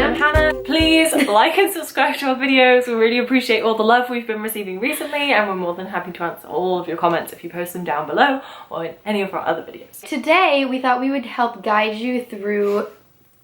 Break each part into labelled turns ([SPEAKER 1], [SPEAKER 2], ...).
[SPEAKER 1] Nina.
[SPEAKER 2] I'm Hannah. Please like and subscribe to our videos. We really appreciate all the love we've been receiving recently, and we're more than happy to answer all of your comments if you post them down below or in any of our other videos.
[SPEAKER 1] Today, we thought we would help guide you through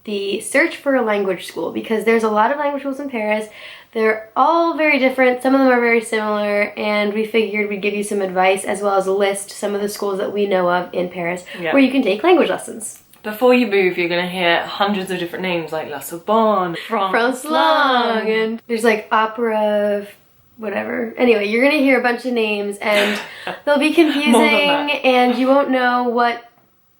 [SPEAKER 1] the search for a language school, because there's a lot of language schools in Paris. They're all very different. Some of them are very similar, and we figured we'd give you some advice as well as list some of the schools that we know of in Paris where you can take language lessons.
[SPEAKER 2] Before you move, you're gonna hear hundreds of different names like La Sorbonne, France Lang,
[SPEAKER 1] and there's like opera, whatever. Anyway, you're gonna hear a bunch of names and they'll be confusing and you won't know what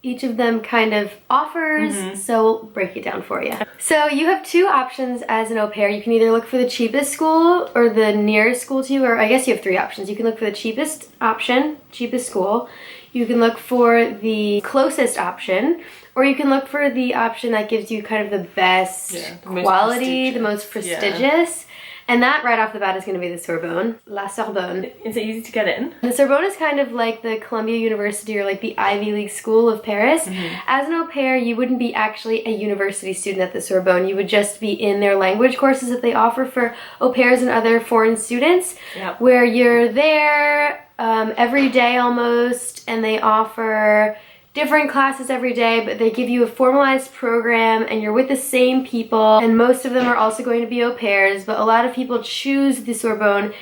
[SPEAKER 1] each of them kind of offers, so we'll break it down for you. So you have two options as an au pair. You can either look for the cheapest school or the nearest school to you, or I guess you have three options. You can look for the cheapest option, cheapest school. You can look for the closest option, or you can look for the option that gives you kind of the best quality, the most prestigious. And that right off the bat is going to be the Sorbonne, La Sorbonne.
[SPEAKER 2] Is it easy to get in?
[SPEAKER 1] The Sorbonne is kind of like the Columbia University or like the Ivy League school of Paris. As an au pair, you wouldn't be actually a university student at the Sorbonne. You would just be in their language courses that they offer for au pairs and other foreign students, where you're there every day almost, and they offer different classes every day, but they give you a formalized program and you're with the same people, and most of them are also going to be au pairs, but a lot of people choose the Sorbonne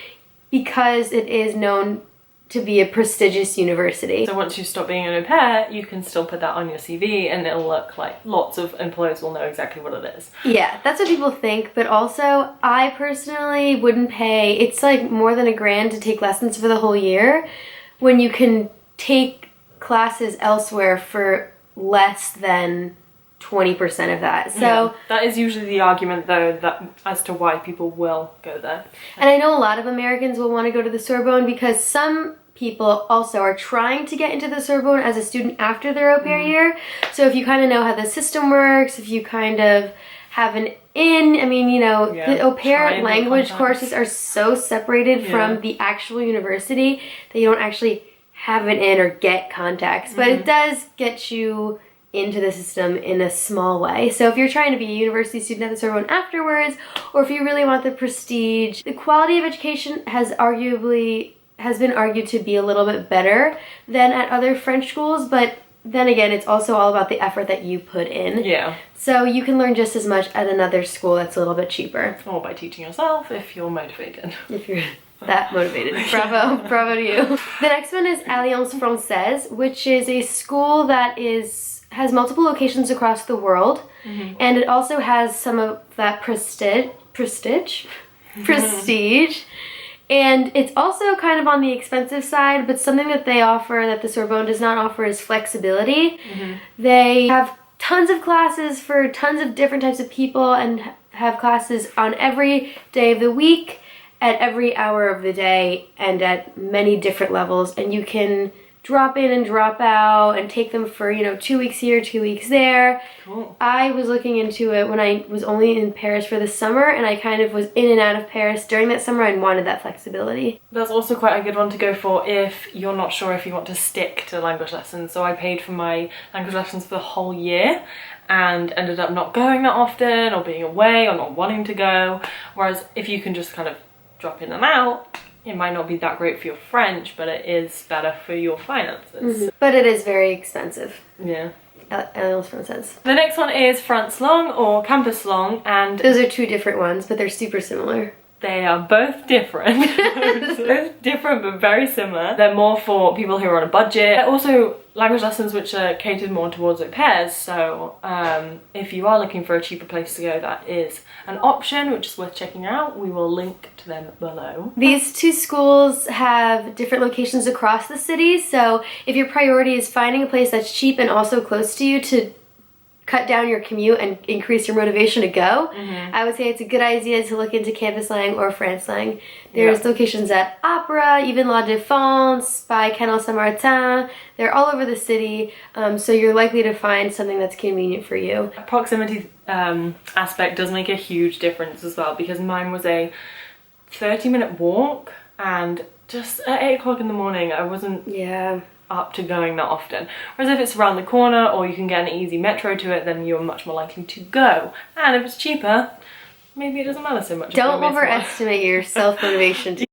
[SPEAKER 1] because it is known to be a prestigious university.
[SPEAKER 2] So once you stop being an au pair, you can still put that on your CV and it'll look like lots of employers will know exactly what it is.
[SPEAKER 1] Yeah, that's what people think, but also I personally wouldn't pay, it's like more than $1,000 to take lessons for the whole year when you can take classes elsewhere for less than 20% of that. So
[SPEAKER 2] that is usually the argument though, that as to why people will go there.
[SPEAKER 1] And I know a lot of Americans will want to go to the Sorbonne because some people also are trying to get into the Sorbonne as a student after their au pair year. So if you kind of know how the system works, if you kind of have an in, I mean, you know, the au pair language courses are so separated from the actual university that you don't actually have an in or get contacts, but it does get you into the system in a small way. So if you're trying to be a university student at the Sorbonne afterwards, or if you really want the prestige, the quality of education has been argued to be a little bit better than at other French schools, but then again, it's also all about the effort that you put in. Yeah. So you can learn just as much at another school that's a little bit cheaper.
[SPEAKER 2] Or by teaching yourself if you're motivated.
[SPEAKER 1] If you're that motivated. Bravo, bravo to you. The next one is Alliance Française, which is a school that has multiple locations across the world, and it also has some of that prestige, and it's also kind of on the expensive side, but something that they offer that the Sorbonne does not offer is flexibility. They have tons of classes for tons of different types of people and have classes on every day of the week, at every hour of the day, and at many different levels, and you can drop in and drop out and take them for, you know, 2 weeks here, 2 weeks there. Cool. I was looking into it when I was only in Paris for the summer, and I kind of was in and out of Paris during that summer and wanted that flexibility.
[SPEAKER 2] That's also quite a good one to go for if you're not sure if you want to stick to language lessons. So I paid for my language lessons for the whole year and ended up not going that often, or being away, or not wanting to go. Whereas if you can just kind of drop in and out, it might not be that great for your French, but it is better for your finances.
[SPEAKER 1] But it is very expensive.
[SPEAKER 2] Yeah.
[SPEAKER 1] Alliance Française.
[SPEAKER 2] The next one is France Lang or Campus Lang, and
[SPEAKER 1] those are two different ones, but they're super similar.
[SPEAKER 2] They are both different. Both different but very similar. They're more for people who are on a budget. They're also language lessons which are catered more towards au pairs, so if you are looking for a cheaper place to go, that is an option which is worth checking out. We will link to them below.
[SPEAKER 1] These two schools have different locations across the city, so if your priority is finding a place that's cheap and also close to you to cut down your commute and increase your motivation to go, I would say it's a good idea to look into Campus Lang or France Lang. There's locations at Opera, even La Défense, by Canal Saint-Martin. They're all over the city, so you're likely to find something that's convenient for you.
[SPEAKER 2] Proximity aspect does make a huge difference as well, because mine was a 30-minute walk, and just at 8 o'clock in the morning I wasn't up to going that often. Whereas if it's around the corner or you can get an easy metro to it, then you're much more likely to go. And if it's cheaper, maybe it doesn't matter so much.
[SPEAKER 1] Don't overestimate your self-motivation to